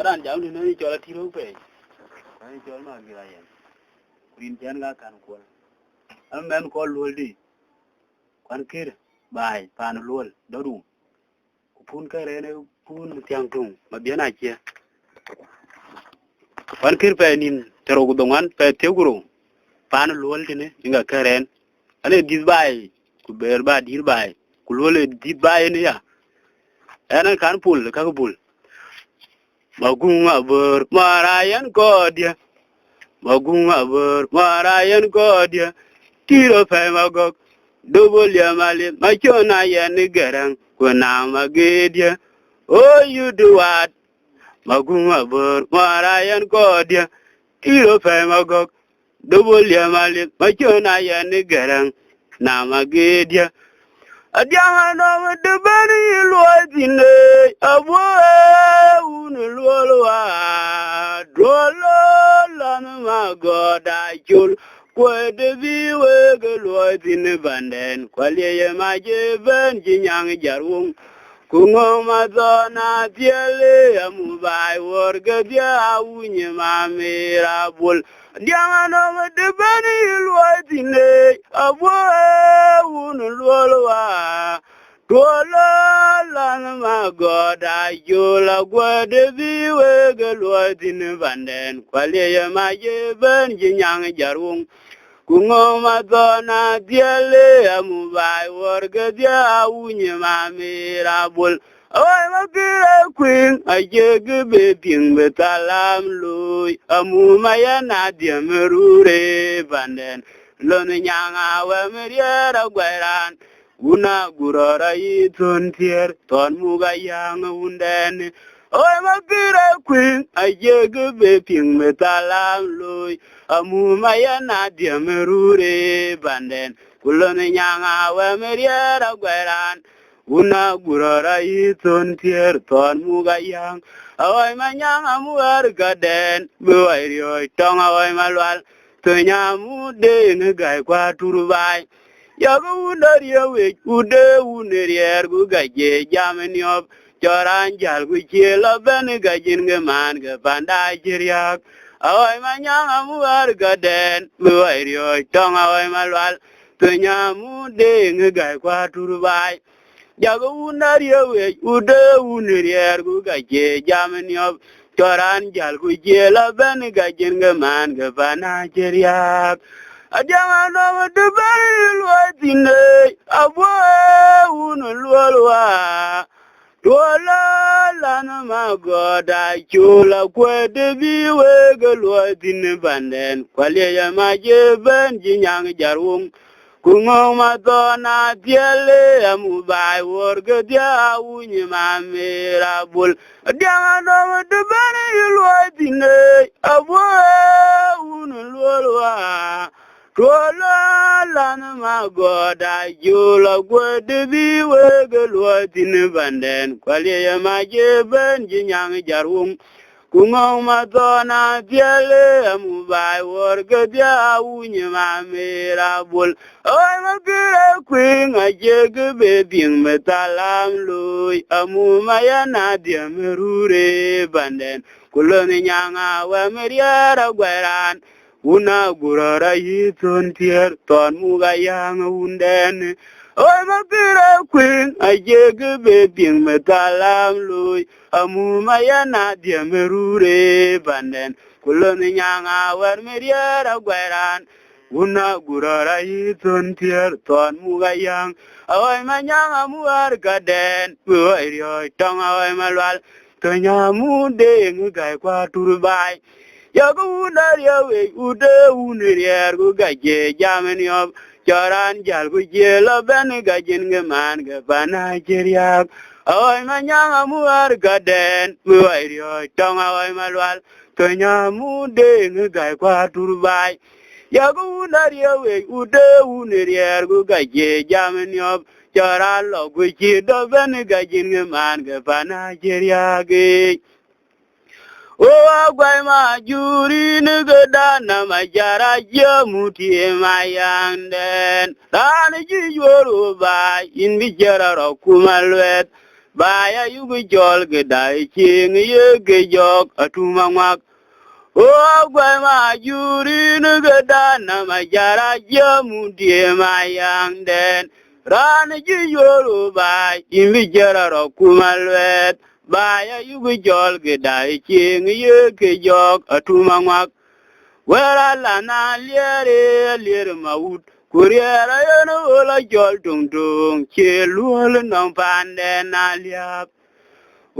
Baran jam ni ni chola tiro pe. Ai chol ma gira yen. Rin jan ga kan ko. Am men ko lol di. Kwan kir bai pan lol dodu. Ku pun ka re ne pun tiang tung ma biana che. Kwan kir pe nin tero gu dongan pe teguro. Pan lol di ne inga karen. Ane dis bai ku ber ba dir bai. Ku lol di bai ne ya. Ana kan pul ka pul. Magunga ber marayan ko dia. Magunga ber marayan ko dia. Tiro fe magok. Double ya mali. Machona ya ni garang. Kuna magedia. Oh you do what? Magunga ber marayan ko dia. Tiro fe magok. Double ya mali. Machona ya ni garang. Na magedia. Adianga no de bani luatine abo unulwa dolo lan magoda jul ko de biwe ge luatine banden kwaliye maje ben jinyang jarung kungo mazona tiele amubai worga dia unye mamira bul Dianga no de bani luatine abo unulwa dolo lan magoda jula gwade biwe ge luatine banden kwaliye maje ben jinyang jarung kungo mazona diele amubai worga dia unye mamira bul Oy makira queen ajege be ping betalam lui amu maya na dia merure banden lon nyanga wa meriera gwairan una gurora yiton tier ton muga yang unden Oy makira queen ajege be ping betalam lui amu maya na dia merure banden kulon nyanga wa meriera gwairan Una gurara yiton tier ton muga yang awai manyang amuar gaden buai rioi tong awai malwal tenya mude ngai kwa turubai yago unari awe ude unerier gu gaje jameniop joran jal gu chiela ben gajin geman ge panda jiriak awai manyang amuar gaden buai rioi tong awai malwal tenya mude ngai kwa turubai Jago unari awe ude unerier gu gaje jameniop Joran jal gu jela ben gajen geman ge pana jeriak Ajanga no de bari luatine abo unulwa Dola lan magoda chula kwe de biwe ge luatine banden Kwaliya maje ben jinyang jarung Kungo mazona tiele amubai worga dia unye mamira bul Dianga no de bani luatine abo unulwa Tola lan magoda jula gwede biwe ge luatine banden Kwaliya maje ben jinyang jarung Kungo mazona tiele amubai worga dia unye mamira bul Oy makira queen ajege be ping metalam lui amu maya na dia merure banden kuloni nyanga wa meriara gwairan una gurara yiton tier ton muga yang unden Oy makira queen ajege be ping metalam lui amu maya na dia merure banden kuloni nyanga wa meriara gwairan Una gurara yiton tier ton muga yang awai manyang amuar gaden buai rioi tong awai malwal tanya mude ngai kwa turbai yago unari awe ude unerier gu gaje jameniop joran jal gu jela ben gajen geman ge bana jeriak awai manyang amuar gaden buai rioi tong awai malwal tanya mude ngai kwa turbai Yago unari awe ude unerier gu gaje jameniop Jara lo gu chido ben gajin geman ge pana jeriage O agwai ma juri nigedana majara jamuti mayanden Rani jijoro ba in bijara rokumalwet baya yugu jol ge dai ching ye ge jok atuma ngak o gwa ma juri nu ge dana ma jara jamu die ma yang den ran ji yoru ba imi jara ro kumalwet baya yugu jol ge dai ching ye ge jok atuma ngak wera la na liere liere maut kuriera yeno ola jol tung tung che luol nong pande na liap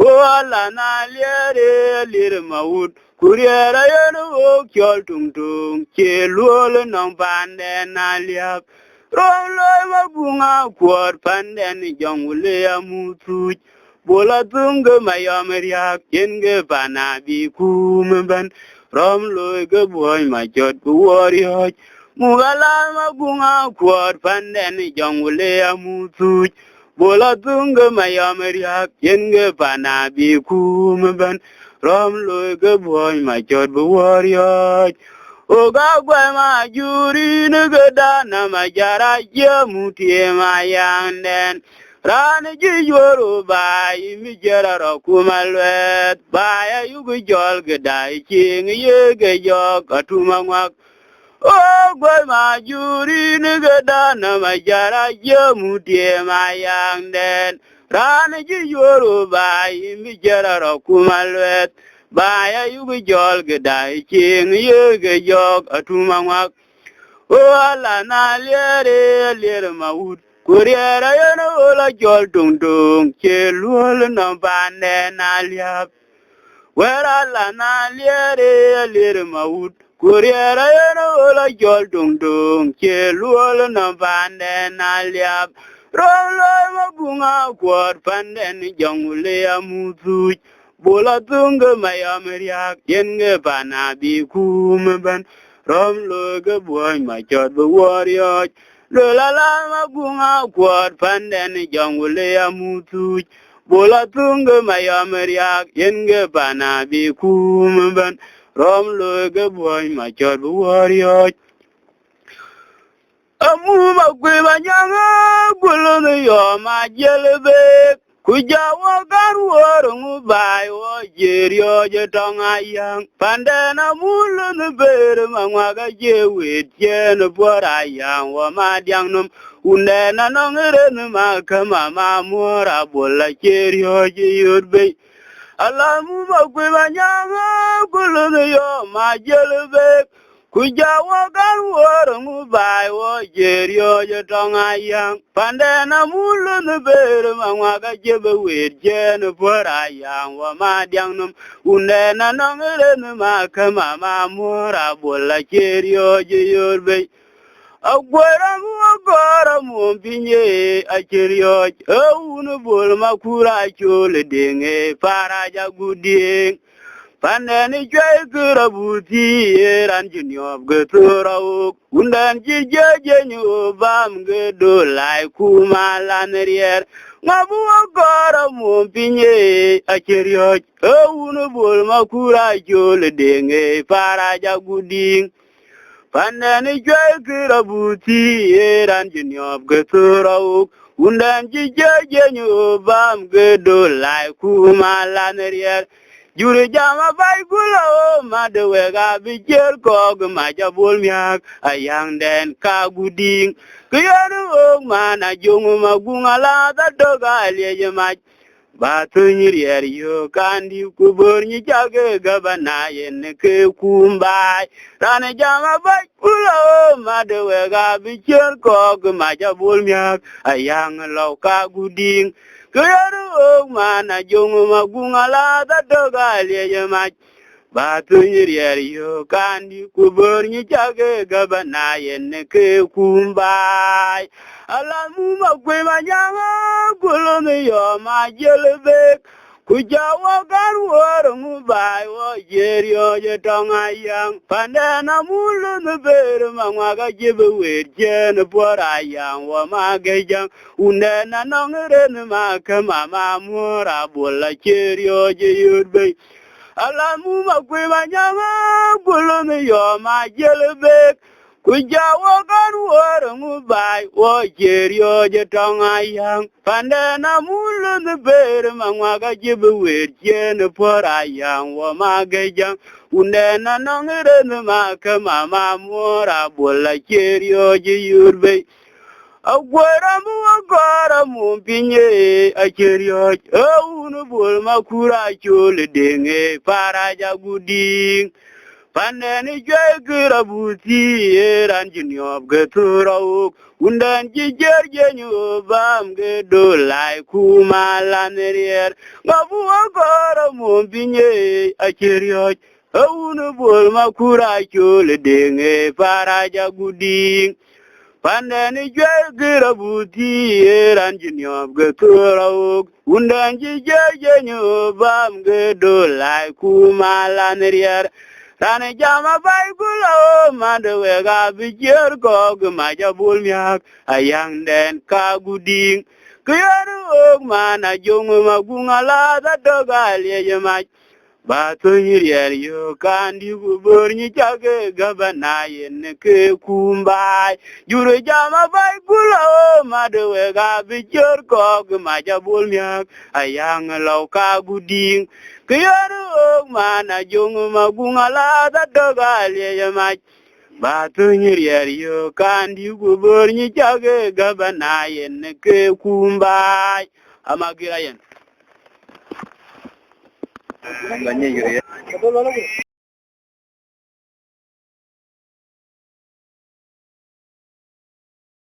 ola na liere liere maut kuriera yeno o jol tung tung che luol nong pande na liap rong loy mabunga kwor pande ni jongule amutuj bola tunga mayamriak yenge panabi kumban rom loy ge boy ma jot bu wori mugala magunga kwor panden jongule amutuj bola tunga mayamriak yenge panabi kumban rom loy ge boy ma jot bu wori oga gwa ma juri ne ge dana ma jara jamutie ma yanden Rani ji yoru bai mi jara ro kumalwet bai yugu jol gedai king ye ge jok atuma ngak o gwa ma juri ni gedana ma jara jamu die ma yang den Rani ji yoru bai mi jara ro kumalwet bai yugu jol gedai king ye ge jok atuma ngak o ala na liere liere maud kuriera yeno ola jol tung tung che luol no bande na liap wera la na liere liere maud kuriera yeno ola jol tung tung che luol no bande na liap rolo mabunga kwor pande ni jongule amutuj bola tunga mayamriak yenge bana bi kumban rom lo ge boy ma jot bu worioj lo la la ma bunga kwat panden jongule amutuj bola tunga mayamriak yenge bana bi kumban rom lo ge boy ma jot bu worioj amu ma gwe ma nyanga gulo yo ma jelebe Kujawa garworungu bai wo jerio je tonga yang pandena mulu ne ber mangwaga je wet jen bora yang wa madiang num unena nongere ne makama mamora bola jerio je yurbe alamu bagwe banyanga gulu yo ma jelebe Kujawa garworungu bai wo jerio je tonga yang pandena mulu ne ber mangwaga je wet jen bora yang wa madiang num unena nongere ne makama mamora bola jerio je yurbe agwara mu pinye acherio unu bol makura chole denge para jaguding Paneni jai kurabuti eran junior geturau undan jijaje nyubam gedo lai kumalan rier ngabu agara mu pinye acherio unu bol makura chole denge para jaguding Paneni jai kurabuti eran junior geturau undan jijaje nyubam gedo lai kumalan rier Juri jama bai gulo madwega bijel kog majabul miak ayang den kaguding kuyanu mana jungu magungala da doga leje mach batu nyirier yo kandi kubur nyi jage gabana yen ke kumbai rane jama bai gulo madwega bijel kog majabul miak ayang law kaguding Kuyanu mana jungu magungala da doga leje mach batu nyirier yo kandi kubur nyi jage gabana yen ke kumbai alamu magwe manyanga gulo yo ma jelebe Kujawa garworungu bai wo jerio je tonga yang pandena mulu ne ber mangwaga jebe wet jen bora yang wa magejang unena nongere ne makama mamora bola jerio je yurbe alamu magwe manyanga gulo ne yo ma jelebe Kujawa kan warung bai wo jerio je tong ayang pandana mulen ber mangwaga jibu wer jen por ayang wo magajang undena nongren maka mama mora bola jerio je yurbe agwara mu pinye a jerio unu bol makura chole denge para jaguding Pandeni jagura buti eran jinyob geturau undan jijer nyobam gedo lai kumalanerier ngabu agora mumbinye acherioj awunu bol makura chole denge paraja guding Pandeni jagura buti eran jinyob geturau undan jijer nyobam gedo lai kumalanerier Tane jama bai gulo mande ga bijir ko gmaja bulmyak ayang den ka guding kyaru og mana jong magunga la da dogal ye maj ba to yir yo kandi gubur ni jage gabana yen ke kumbai jure jama bai gulo mande ga bijir ko gmaja bulmyak ayang law ka guding Kyaru mana jong magunga la da dogal ye maj batu nyir yo kandi gubur ni jage gabana yen ke kumbai amagira yen